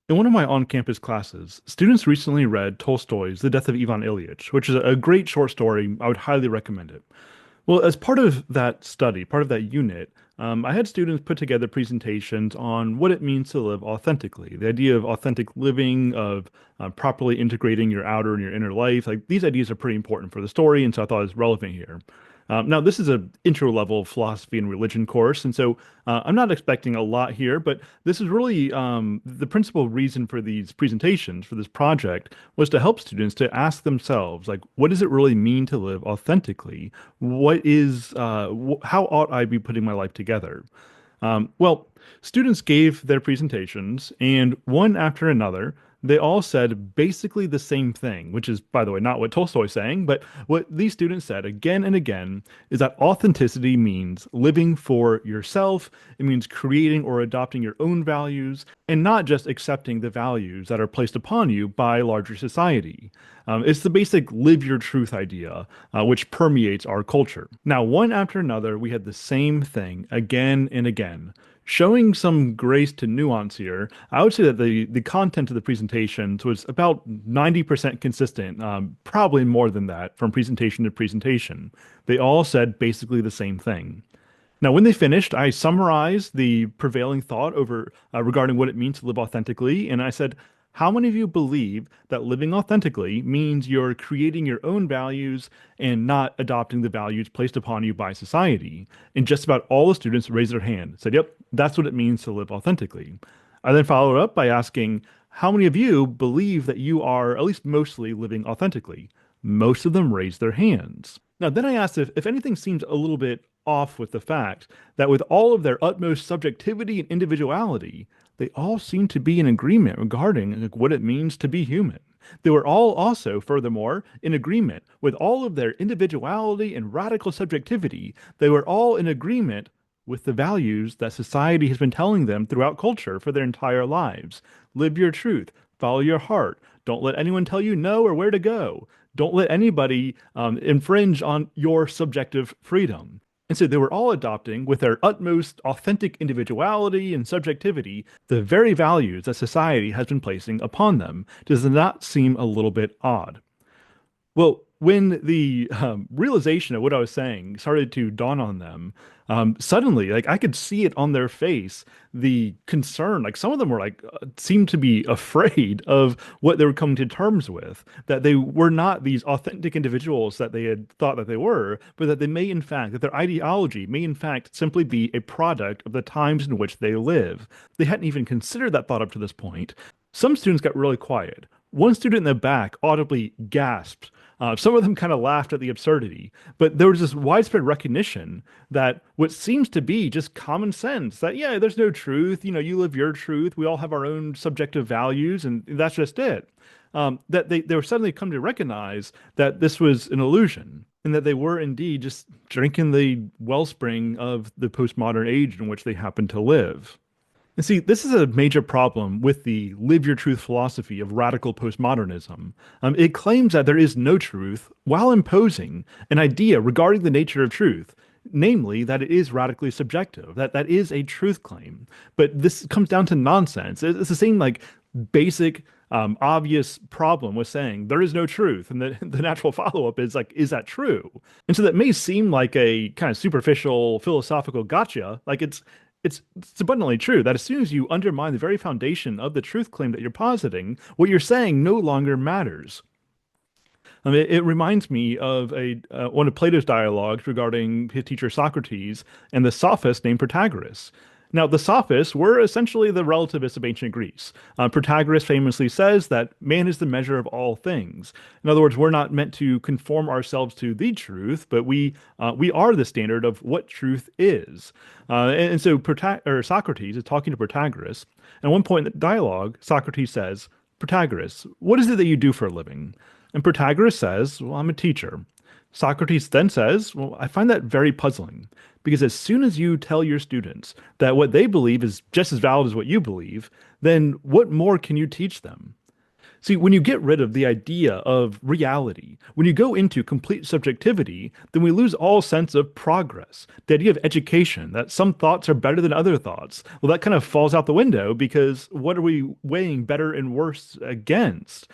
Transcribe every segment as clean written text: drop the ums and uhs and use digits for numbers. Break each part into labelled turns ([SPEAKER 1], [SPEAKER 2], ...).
[SPEAKER 1] In one of my on-campus classes, students recently read Tolstoy's The Death of Ivan Ilyich, which is a great short story. I would highly recommend it. Well, as part of that study, part of that unit, I had students put together presentations on what it means to live authentically, the idea of authentic living, of properly integrating your outer and your inner life. Like these ideas are pretty important for the story, and so I thought it was relevant here. Now, this is an intro level philosophy and religion course, and so I'm not expecting a lot here, but this is really the principal reason for these presentations, for this project, was to help students to ask themselves, like, what does it really mean to live authentically? How ought I be putting my life together? Well, students gave their presentations, and one after another, they all said basically the same thing, which is, by the way, not what Tolstoy's saying, but what these students said again and again is that authenticity means living for yourself. It means creating or adopting your own values and not just accepting the values that are placed upon you by larger society. It's the basic live your truth idea, which permeates our culture. Now, one after another, we had the same thing again and again. Showing some grace to nuance here, I would say that the content of the presentations was about 90% consistent, probably more than that from presentation to presentation. They all said basically the same thing. Now, when they finished, I summarized the prevailing thought over regarding what it means to live authentically, and I said, "How many of you believe that living authentically means you're creating your own values and not adopting the values placed upon you by society?" And just about all the students raised their hand, said, "Yep, that's what it means to live authentically." I then followed up by asking, "How many of you believe that you are at least mostly living authentically?" Most of them raised their hands. Now, then I asked if anything seemed a little bit off with the fact that with all of their utmost subjectivity and individuality, they all seem to be in agreement regarding like, what it means to be human. They were all also, furthermore, in agreement with all of their individuality and radical subjectivity. They were all in agreement with the values that society has been telling them throughout culture for their entire lives. Live your truth, follow your heart, don't let anyone tell you no or where to go. Don't let anybody infringe on your subjective freedom. And so they were all adopting, with their utmost authentic individuality and subjectivity, the very values that society has been placing upon them. Does it not seem a little bit odd? Well, when the realization of what I was saying started to dawn on them, suddenly, like I could see it on their face, the concern. Like some of them were like, seemed to be afraid of what they were coming to terms with, that they were not these authentic individuals that they had thought that they were, but that they may, in fact, that their ideology may, in fact, simply be a product of the times in which they live. They hadn't even considered that thought up to this point. Some students got really quiet. One student in the back audibly gasped. Some of them kind of laughed at the absurdity, but there was this widespread recognition that what seems to be just common sense that, yeah, there's no truth. You know, you live your truth. We all have our own subjective values, and that's just it. That they were suddenly come to recognize that this was an illusion and that they were indeed just drinking the wellspring of the postmodern age in which they happen to live. And see, this is a major problem with the live your truth philosophy of radical postmodernism. It claims that there is no truth while imposing an idea regarding the nature of truth, namely that it is radically subjective, that is a truth claim. But this comes down to nonsense. It's the same like basic obvious problem with saying there is no truth. And the natural follow-up is like, is that true? And so that may seem like a kind of superficial philosophical gotcha. Like it's abundantly true that as soon as you undermine the very foundation of the truth claim that you're positing, what you're saying no longer matters. I mean, it reminds me of a one of Plato's dialogues regarding his teacher Socrates and the sophist named Protagoras. Now, the sophists were essentially the relativists of ancient Greece. Protagoras famously says that man is the measure of all things. In other words, we're not meant to conform ourselves to the truth, but we are the standard of what truth is. And so Socrates is talking to Protagoras. And at one point in the dialogue, Socrates says, "Protagoras, what is it that you do for a living?" And Protagoras says, "Well, I'm a teacher." Socrates then says, "Well, I find that very puzzling because as soon as you tell your students that what they believe is just as valid as what you believe, then what more can you teach them?" See, when you get rid of the idea of reality, when you go into complete subjectivity, then we lose all sense of progress. The idea of education, that some thoughts are better than other thoughts, well, that kind of falls out the window because what are we weighing better and worse against?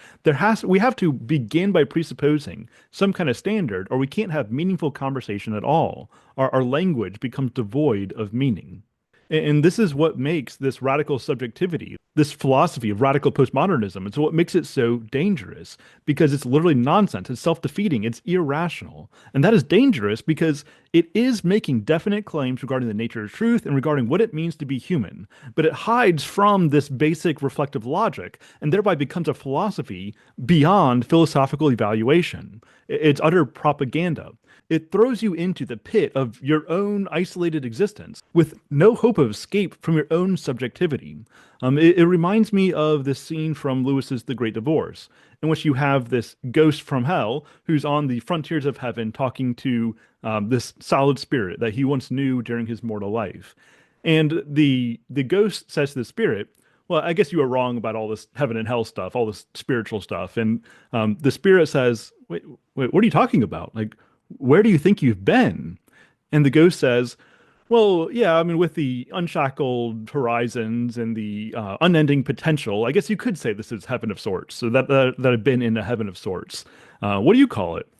[SPEAKER 1] We have to begin by presupposing some kind of standard, or we can't have meaningful conversation at all. Our language becomes devoid of meaning. And this is what makes this radical subjectivity, this philosophy of radical postmodernism, it's what makes it so dangerous because it's literally nonsense. It's self-defeating. It's irrational. And that is dangerous because it is making definite claims regarding the nature of truth and regarding what it means to be human. But it hides from this basic reflective logic and thereby becomes a philosophy beyond philosophical evaluation. It's utter propaganda. It throws you into the pit of your own isolated existence with no hope of escape from your own subjectivity. It reminds me of this scene from Lewis's The Great Divorce, in which you have this ghost from hell who's on the frontiers of heaven talking to this solid spirit that he once knew during his mortal life. And the ghost says to the spirit, well, I guess you were wrong about all this heaven and hell stuff, all this spiritual stuff. And the spirit says, wait, what are you talking about? Like, where do you think you've been? And the ghost says, well, yeah, I mean, with the unshackled horizons and the unending potential, I guess you could say this is heaven of sorts. So that I've been in a heaven of sorts. What do you call it?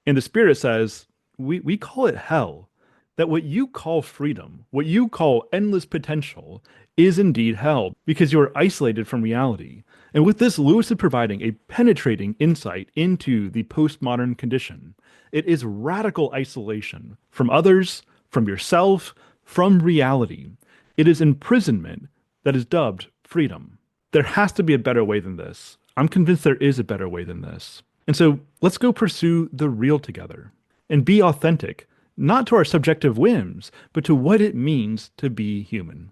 [SPEAKER 1] And the spirit says, we call it hell. That what you call freedom, what you call endless potential, is indeed hell because you are isolated from reality. And with this, Lewis is providing a penetrating insight into the postmodern condition. It is radical isolation from others, from yourself, from reality. It is imprisonment that is dubbed freedom. There has to be a better way than this. I'm convinced there is a better way than this. And so let's go pursue the real together and be authentic, not to our subjective whims, but to what it means to be human.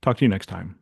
[SPEAKER 1] Talk to you next time.